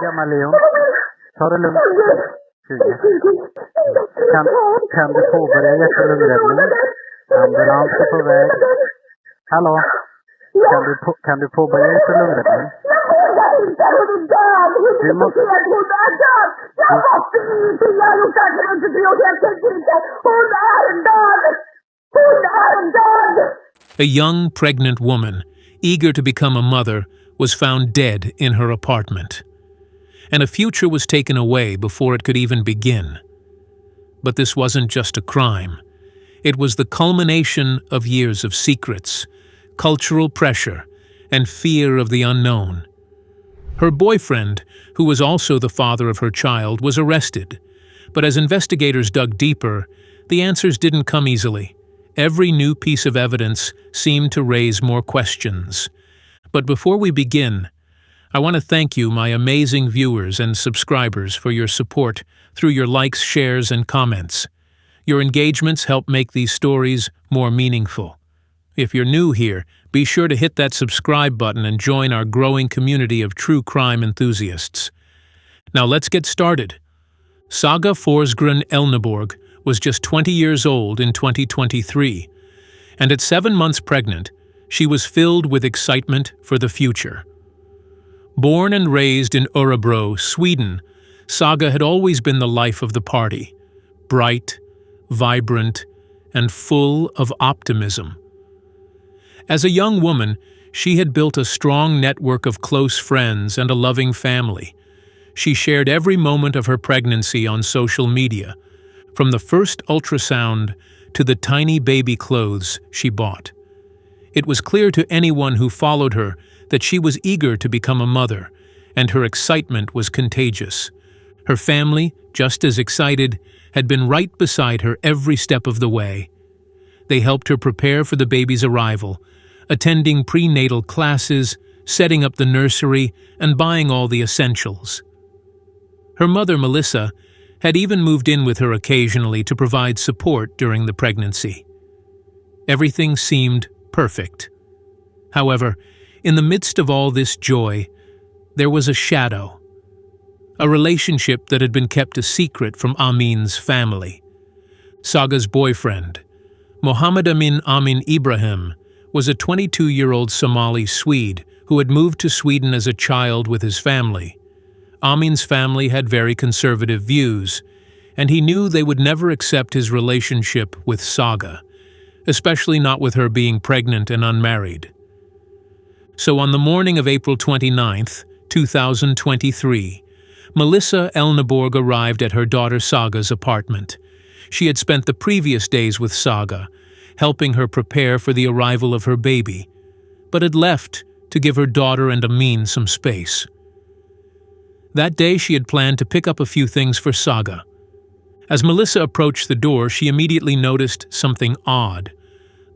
gammal är hon? Ta det lugnt. 20. Kan du påbörja hjärt-lungräddning? Ambulans är på väg. Hallå? Kan du påbörja hjärt-lungräddning? Du måste... A young, pregnant woman, eager to become a mother, was found dead in her apartment. And a future was taken away before it could even begin. But this wasn't just a crime. It was the culmination of years of secrets, cultural pressure, and fear of the unknown. Her boyfriend, who was also the father of her child, was arrested. But as investigators dug deeper, the answers didn't come easily. Every new piece of evidence seemed to raise more questions. But before we begin, I want to thank you, my amazing viewers and subscribers, for your support through your likes, shares, and comments. Your engagements help make these stories more meaningful. If you're new here, be sure to hit that subscribe button and join our growing community of true crime enthusiasts. Now let's get started. Saga Forsgren Elneborg was just 20 years old in 2023, and at 7 months pregnant, she was filled with excitement for the future. Born and raised in Örebro, Sweden, Saga had always been the life of the party, bright, vibrant, and full of optimism. As a young woman, she had built a strong network of close friends and a loving family. She shared every moment of her pregnancy on social media, from the first ultrasound to the tiny baby clothes she bought. It was clear to anyone who followed her that she was eager to become a mother, and her excitement was contagious. Her family, just as excited, had been right beside her every step of the way. They helped her prepare for the baby's arrival, attending prenatal classes, setting up the nursery, and buying all the essentials. Her mother, Melissa, had even moved in with her occasionally to provide support during the pregnancy. Everything seemed perfect. However, in the midst of all this joy, there was a shadow. A relationship that had been kept a secret from Amin's family. Saga's boyfriend, Mohammed Amin Ibrahim, was a 22-year-old Somali Swede who had moved to Sweden as a child with his family. Amin's family had very conservative views, and he knew they would never accept his relationship with Saga, especially not with her being pregnant and unmarried. So on the morning of April 29th, 2023, Melissa Elneborg arrived at her daughter Saga's apartment. She had spent the previous days with Saga, helping her prepare for the arrival of her baby, but had left to give her daughter and Amin some space. That day she had planned to pick up a few things for Saga. As Melissa approached the door, she immediately noticed something odd.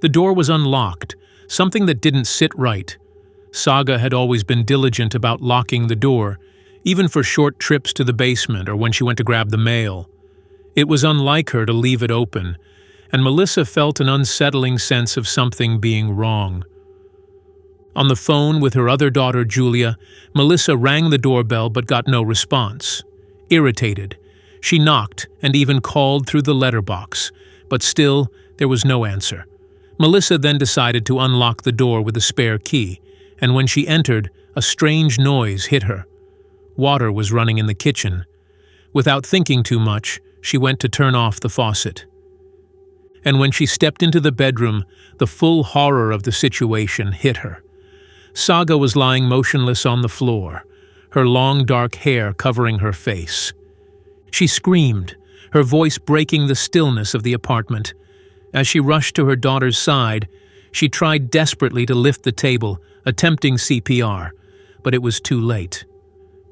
The door was unlocked, something that didn't sit right. Saga had always been diligent about locking the door, even for short trips to the basement or when she went to grab the mail. It was unlike her to leave it open, and Melissa felt an unsettling sense of something being wrong. On the phone with her other daughter, Julia, Melissa rang the doorbell but got no response. Irritated, she knocked and even called through the letterbox, but still there was no answer. Melissa then decided to unlock the door with a spare key, and when she entered, a strange noise hit her. Water was running in the kitchen. Without thinking too much, she went to turn off the faucet. And when she stepped into the bedroom, the full horror of the situation hit her. Saga was lying motionless on the floor, her long dark hair covering her face. She screamed, her voice breaking the stillness of the apartment. As she rushed to her daughter's side, she tried desperately to lift the table, attempting CPR, but it was too late.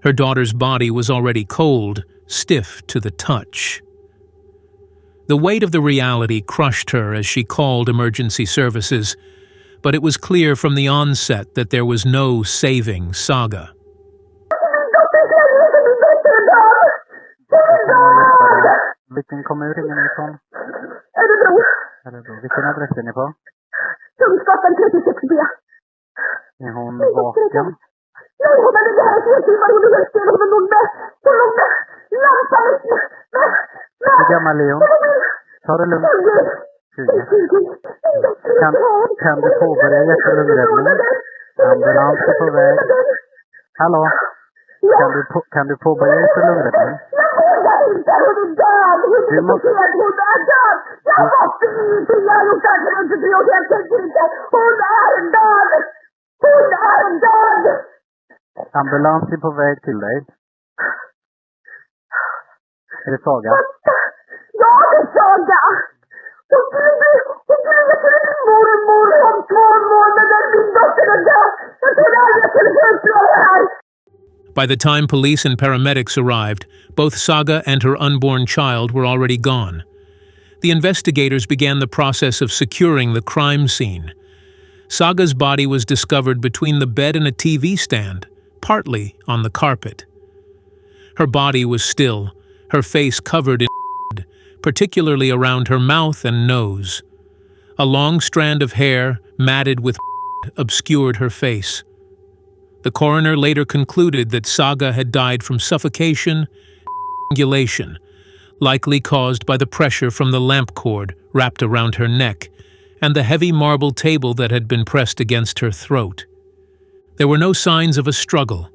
Her daughter's body was already cold, stiff to the touch. The weight of the reality crushed her as she called emergency services, but it was clear from the onset that there was no saving Saga. Vilken kommun ringer ni ifrån? Örebro. Vilken adress är ni på? Kungsgatan 36B. Är hon vaken? Nej, hon hade det här 3 timmar. Hon är helt stel. Hon är någon gammal är hon? Ta det lugnt. 20. Kan du påbörja hjärt-lungräddning? Ambulans är på väg. Hallå? Kan du påbörja hjärt-lungräddning? Du måste... Ambulans är på väg till dig. Är det Saga? Ja, det är Saga! Hon blev till mormor om 2 månader. Min dotter är död. Jag trodde aldrig jag skulle få uppleva det här. By the time police and paramedics arrived, both Saga and her unborn child were already gone. The investigators began the process of securing the crime scene. Saga's body was discovered between the bed and a TV stand, partly on the carpet. Her body was still, her face covered in blood, particularly around her mouth and nose. A long strand of hair, matted with blood, obscured her face. The coroner later concluded that Saga had died from suffocation and strangulation, likely caused by the pressure from the lamp cord wrapped around her neck and the heavy marble table that had been pressed against her throat. There were no signs of a struggle.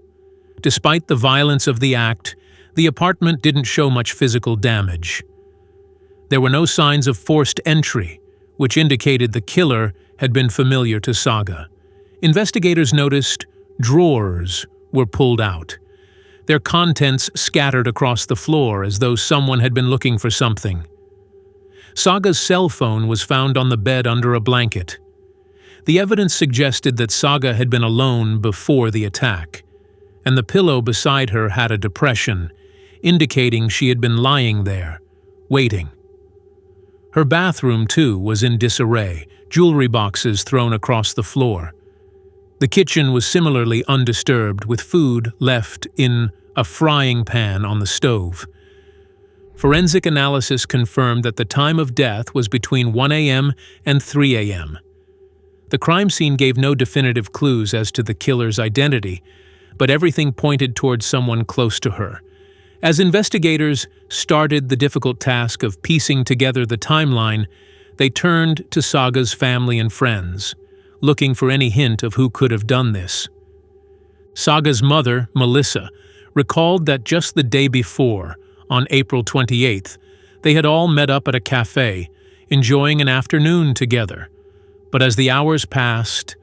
Despite the violence of the act, the apartment didn't show much physical damage. There were no signs of forced entry, which indicated the killer had been familiar to Saga. Investigators noticed drawers were pulled out, their contents scattered across the floor as though someone had been looking for something. Saga's cell phone was found on the bed under a blanket. The evidence suggested that Saga had been alone before the attack, and the pillow beside her had a depression, indicating she had been lying there, waiting. Her bathroom, too, was in disarray, jewelry boxes thrown across the floor. The kitchen was similarly undisturbed, with food left in a frying pan on the stove. Forensic analysis confirmed that the time of death was between 1 a.m. and 3 a.m. The crime scene gave no definitive clues as to the killer's identity, but everything pointed towards someone close to her. As investigators started the difficult task of piecing together the timeline, they turned to Saga's family and friends, looking for any hint of who could have done this. Saga's mother, Melissa, recalled that just the day before, on April 28th, they had all met up at a cafe, enjoying an afternoon together. But as the hours passed,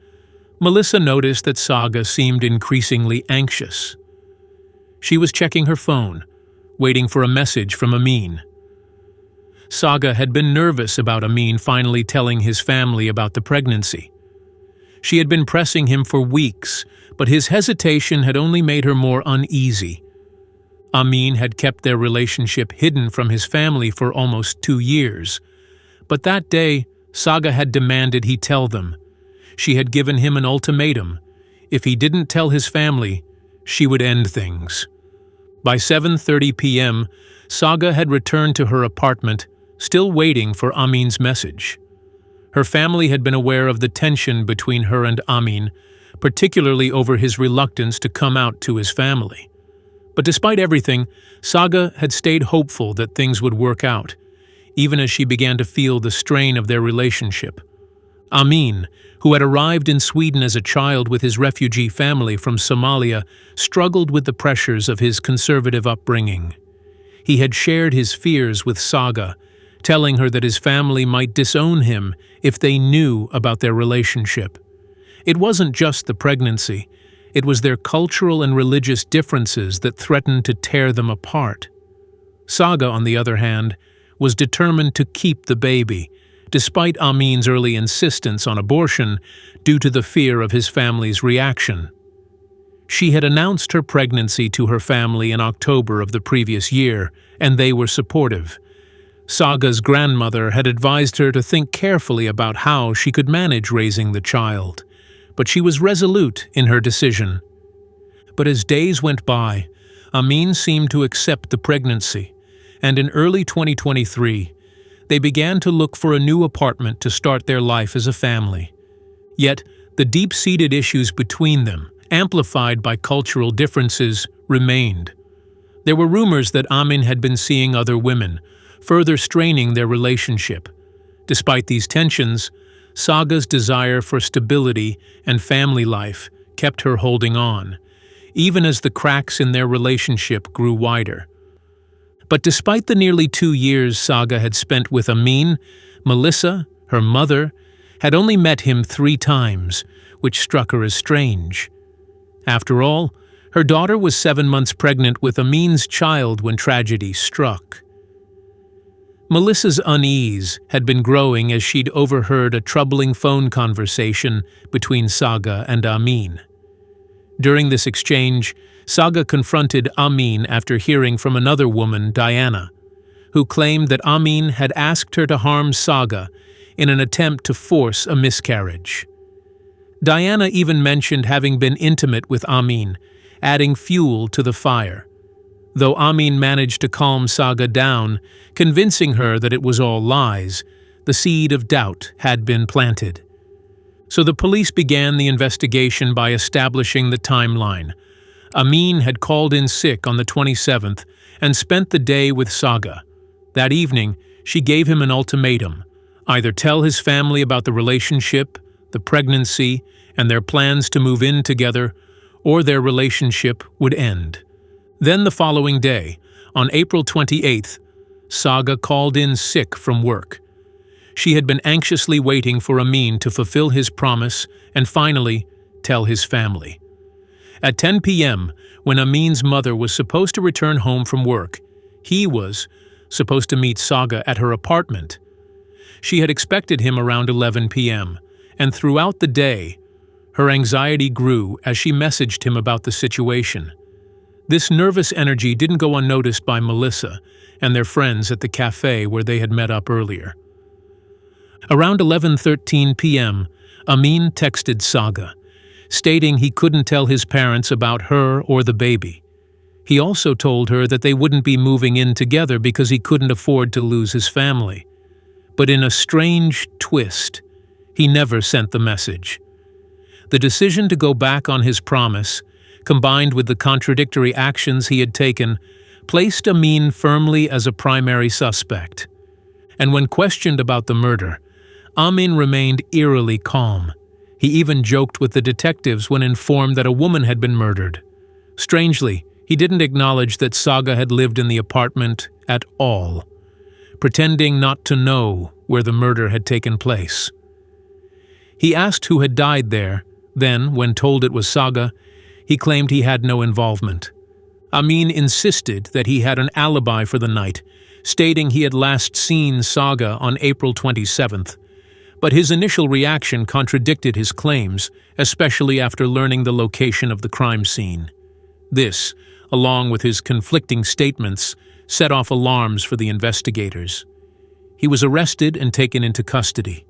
Melissa noticed that Saga seemed increasingly anxious. She was checking her phone, waiting for a message from Amin. Saga had been nervous about Amin finally telling his family about the pregnancy. She had been pressing him for weeks, but his hesitation had only made her more uneasy. Amin had kept their relationship hidden from his family for almost 2 years. But that day, Saga had demanded he tell them. She had given him an ultimatum. If he didn't tell his family, she would end things. By 7:30 p.m., Saga had returned to her apartment, still waiting for Amin's message. Her family had been aware of the tension between her and Amin, particularly over his reluctance to come out to his family. But despite everything, Saga had stayed hopeful that things would work out, even as she began to feel the strain of their relationship. Amin, who had arrived in Sweden as a child with his refugee family from Somalia, struggled with the pressures of his conservative upbringing. He had shared his fears with Saga, telling her that his family might disown him if they knew about their relationship. It wasn't just the pregnancy, it was their cultural and religious differences that threatened to tear them apart. Saga, on the other hand, was determined to keep the baby, despite Amin's early insistence on abortion due to the fear of his family's reaction. She had announced her pregnancy to her family in October of the previous year, and they were supportive. Saga's grandmother had advised her to think carefully about how she could manage raising the child, but she was resolute in her decision. But as days went by, Amin seemed to accept the pregnancy, and in early 2023, they began to look for a new apartment to start their life as a family. Yet, the deep-seated issues between them, amplified by cultural differences, remained. There were rumors that Amin had been seeing other women, further straining their relationship. Despite these tensions, Saga's desire for stability and family life kept her holding on, even as the cracks in their relationship grew wider. But despite the nearly 2 years Saga had spent with Amin, Melissa, her mother, had only met him 3 times, which struck her as strange. After all, her daughter was 7 months pregnant with Amin's child when tragedy struck. Melissa's unease had been growing as she'd overheard a troubling phone conversation between Saga and Amin. During this exchange, Saga confronted Amin after hearing from another woman, Diana, who claimed that Amin had asked her to harm Saga in an attempt to force a miscarriage. Diana even mentioned having been intimate with Amin, adding fuel to the fire, though Amin managed to calm Saga down, convincing her that it was all lies. The seed of doubt had been planted. So the police began the investigation by establishing the timeline. Amin had called in sick on the 27th and spent the day with Saga. That evening, she gave him an ultimatum: either tell his family about the relationship, the pregnancy, and their plans to move in together, or their relationship would end. Then the following day, on April 28th, Saga called in sick from work. She had been anxiously waiting for Amin to fulfill his promise and finally tell his family. At 10 p.m., when Amin's mother was supposed to return home from work, he was supposed to meet Saga at her apartment. She had expected him around 11 p.m., and throughout the day, her anxiety grew as she messaged him about the situation. This nervous energy didn't go unnoticed by Melissa and their friends at the cafe where they had met up earlier. Around 11:13 p.m., Amin texted Saga, stating he couldn't tell his parents about her or the baby. He also told her that they wouldn't be moving in together because he couldn't afford to lose his family. But in a strange twist, he never sent the message. The decision to go back on his promise, combined with the contradictory actions he had taken, placed Amin firmly as a primary suspect. And when questioned about the murder, Amin remained eerily calm. He even joked with the detectives when informed that a woman had been murdered. Strangely, he didn't acknowledge that Saga had lived in the apartment at all, pretending not to know where the murder had taken place. He asked who had died there. Then, when told it was Saga, he claimed he had no involvement. Amin insisted that he had an alibi for the night, stating he had last seen Saga on April 27th. But his initial reaction contradicted his claims, especially after learning the location of the crime scene. This, along with his conflicting statements, set off alarms for the investigators. He was arrested and taken into custody.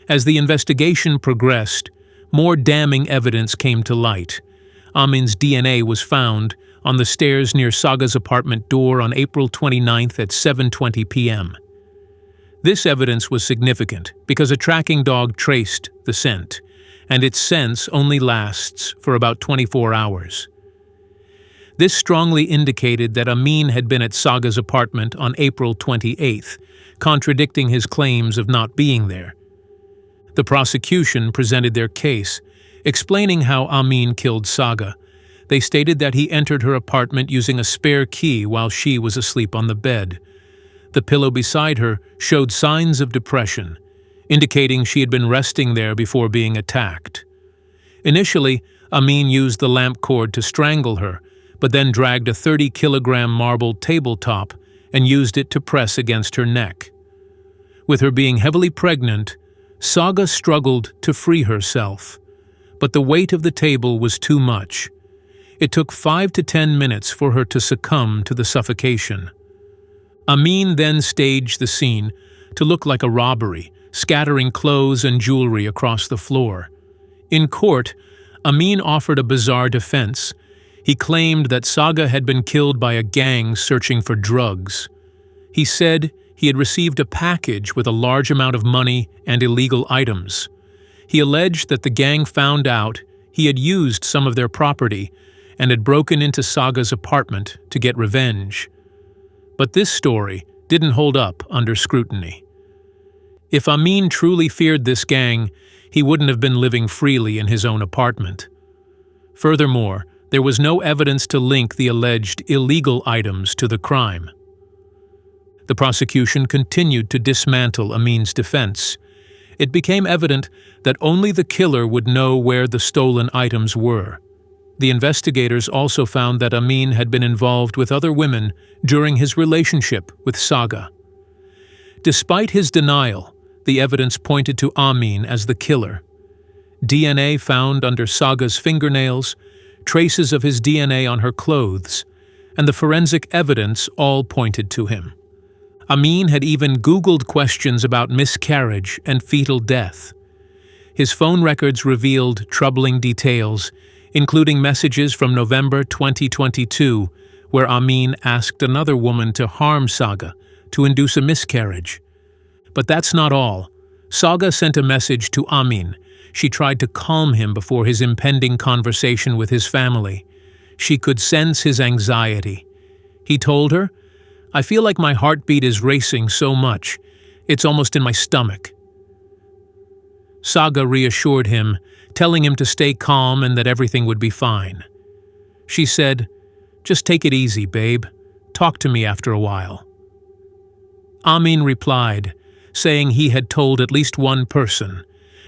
As the investigation progressed, more damning evidence came to light. Amin's DNA was found on the stairs near Saga's apartment door on April 29th at 7:20 p.m. This evidence was significant because a tracking dog traced the scent, and its sense only lasts for about 24 hours. This strongly indicated that Amin had been at Saga's apartment on April 28th, contradicting his claims of not being there. The prosecution presented their case, explaining how Amin killed Saga. They stated that he entered her apartment using a spare key while she was asleep on the bed. The pillow beside her showed signs of depression, indicating she had been resting there before being attacked. Initially, Amin used the lamp cord to strangle her, but then dragged a 30-kilogram marble tabletop and used it to press against her neck. With her being heavily pregnant, Saga struggled to free herself, but the weight of the table was too much. It took 5 to 10 minutes for her to succumb to the suffocation. Amin then staged the scene to look like a robbery, scattering clothes and jewelry across the floor. In court, Amin offered a bizarre defense. He claimed that Saga had been killed by a gang searching for drugs. He said he had received a package with a large amount of money and illegal items. He alleged that the gang found out he had used some of their property and had broken into Saga's apartment to get revenge. But this story didn't hold up under scrutiny. If Amin truly feared this gang, he wouldn't have been living freely in his own apartment. Furthermore, there was no evidence to link the alleged illegal items to the crime. The prosecution continued to dismantle Amin's defense. It became evident that only the killer would know where the stolen items were. The investigators also found that Amin had been involved with other women during his relationship with Saga. Despite his denial, the evidence pointed to Amin as the killer. DNA found under Saga's fingernails, traces of his DNA on her clothes, and the forensic evidence all pointed to him. Amin had even Googled questions about miscarriage and fetal death. His phone records revealed troubling details, including messages from November 2022, where Amin asked another woman to harm Saga to induce a miscarriage. But that's not all. Saga sent a message to Amin. She tried to calm him before his impending conversation with his family. She could sense his anxiety. He told her, "I feel like my heartbeat is racing so much. It's almost in my stomach." Saga reassured him, telling him to stay calm and that everything would be fine. She said, "Just take it easy, babe. Talk to me after a while." Amin replied, saying he had told at least one person,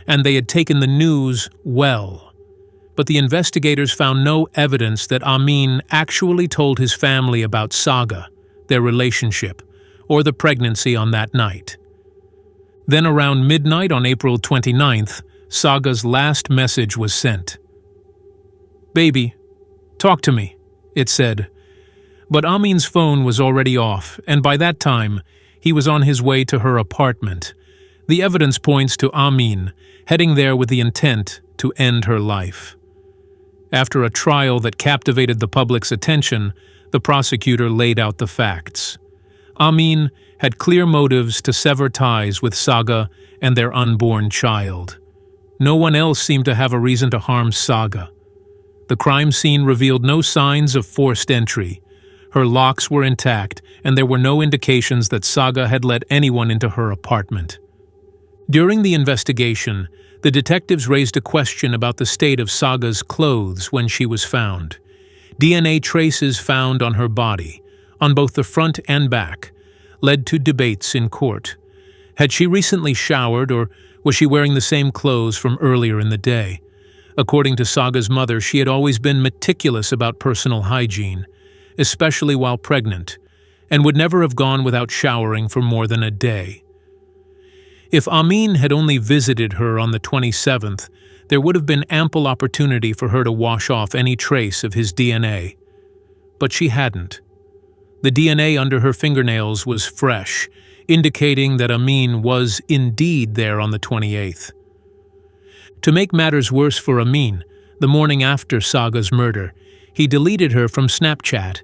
and they had taken the news well. But the investigators found no evidence that Amin actually told his family about Saga, their relationship, or the pregnancy on that night. Then around midnight on April 29th, Saga's last message was sent. "Baby, talk to me," it said. But Amin's phone was already off, and by that time, he was on his way to her apartment. The evidence points to Amin heading there with the intent to end her life. After a trial that captivated the public's attention, the prosecutor laid out the facts. Amin had clear motives to sever ties with Saga and their unborn child. No one else seemed to have a reason to harm Saga. The crime scene revealed no signs of forced entry. Her locks were intact, and there were no indications that Saga had let anyone into her apartment. During the investigation, the detectives raised a question about the state of Saga's clothes when she was found. DNA traces found on her body, on both the front and back, led to debates in court. Had she recently showered, or was she wearing the same clothes from earlier in the day? According to Saga's mother, she had always been meticulous about personal hygiene, especially while pregnant, and would never have gone without showering for more than a day. If Amin had only visited her on the 27th, there would have been ample opportunity for her to wash off any trace of his DNA. But she hadn't. The DNA under her fingernails was fresh, indicating that Amin was indeed there on the 28th. To make matters worse for Amin, the morning after Saga's murder, he deleted her from Snapchat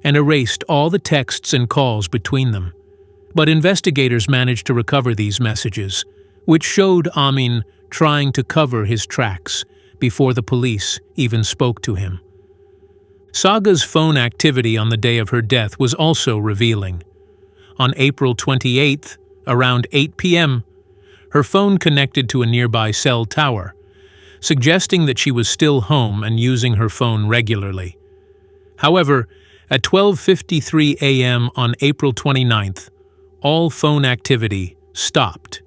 and erased all the texts and calls between them. But investigators managed to recover these messages, which showed Amin trying to cover his tracks before the police even spoke to him. Saga's phone activity on the day of her death was also revealing. On April 28th, around 8 p.m., her phone connected to a nearby cell tower, suggesting that she was still home and using her phone regularly. However, at 12:53 a.m. on April 29th, all phone activity stopped.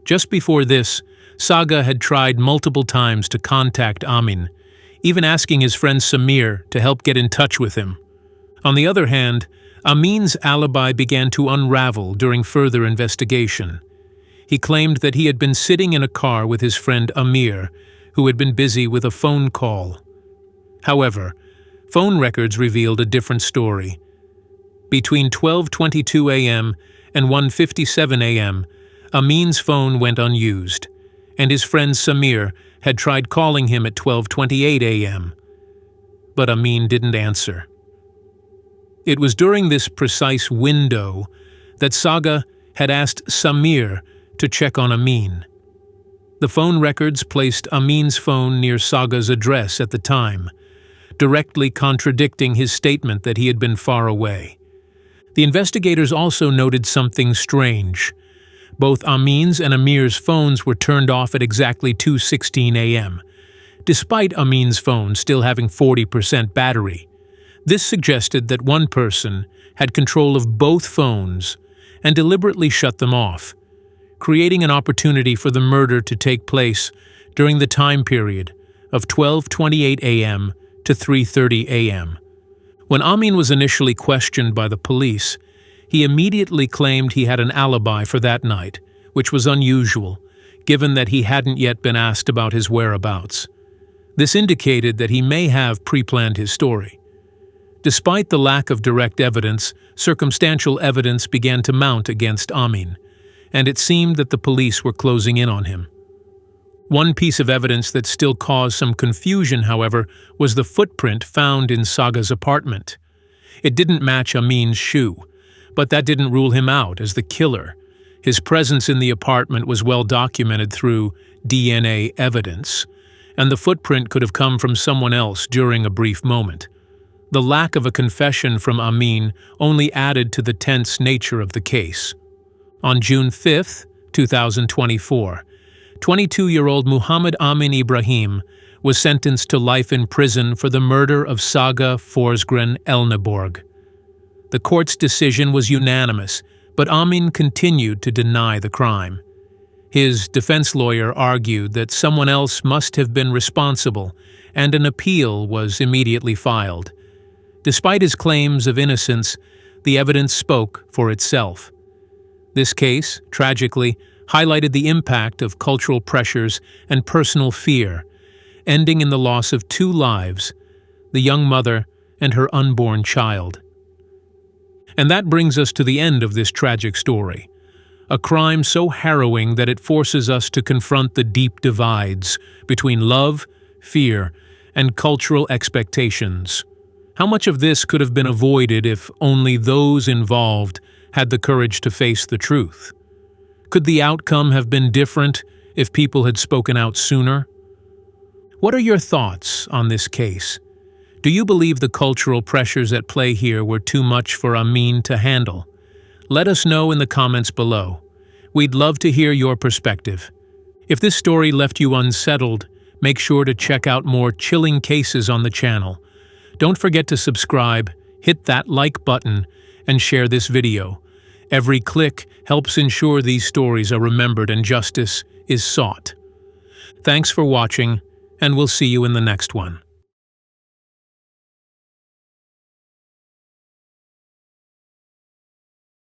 Just before this, Saga had tried multiple times to contact Amin, even asking his friend Samir to help get in touch with him. On the other hand, Amin's alibi began to unravel during further investigation. He claimed that he had been sitting in a car with his friend Amir, who had been busy with a phone call. However, phone records revealed a different story. Between 12:22 a.m. and 1:57 a.m., Amin's phone went unused, and his friend Samir had tried calling him at 12:28 a.m. But Amin didn't answer. It was during this precise window that Saga had asked Samir to check on Amin. The phone records placed Amin's phone near Saga's address at the time, directly contradicting his statement that he had been far away. The investigators also noted something strange. Both Amin's and Amir's phones were turned off at exactly 2:16 a.m., despite Amin's phone still having 40% battery. This suggested that one person had control of both phones and deliberately shut them off, creating an opportunity for the murder to take place during the time period of 12:28 a.m. to 3:30 a.m. When Amin was initially questioned by the police, he immediately claimed he had an alibi for that night, which was unusual, given that he hadn't yet been asked about his whereabouts. This indicated that he may have pre-planned his story. Despite the lack of direct evidence, circumstantial evidence began to mount against Amin, and it seemed that the police were closing in on him. One piece of evidence that still caused some confusion, however, was the footprint found in Saga's apartment. It didn't match Amin's shoe, but that didn't rule him out as the killer. His presence in the apartment was well documented through DNA evidence, and the footprint could have come from someone else during a brief moment. The lack of a confession from Amin only added to the tense nature of the case. On June 5, 2024, 22-year-old Muhammad Amin Ibrahim was sentenced to life in prison for the murder of Saga Forsgren Elneborg. The court's decision was unanimous, but Amin continued to deny the crime. His defense lawyer argued that someone else must have been responsible, and an appeal was immediately filed. Despite his claims of innocence, the evidence spoke for itself. This case, tragically, highlighted the impact of cultural pressures and personal fear, ending in the loss of 2 lives, the young mother and her unborn child. And that brings us to the end of this tragic story. A crime so harrowing that it forces us to confront the deep divides between love, fear, and cultural expectations. How much of this could have been avoided if only those involved had the courage to face the truth? Could the outcome have been different if people had spoken out sooner? What are your thoughts on this case? Do you believe the cultural pressures at play here were too much for Amin to handle? Let us know in the comments below. We'd love to hear your perspective. If this story left you unsettled, make sure to check out more chilling cases on the channel. Don't forget to subscribe, hit that like button, and share this video. Every click helps ensure these stories are remembered and justice is sought. Thanks for watching, and we'll see you in the next one.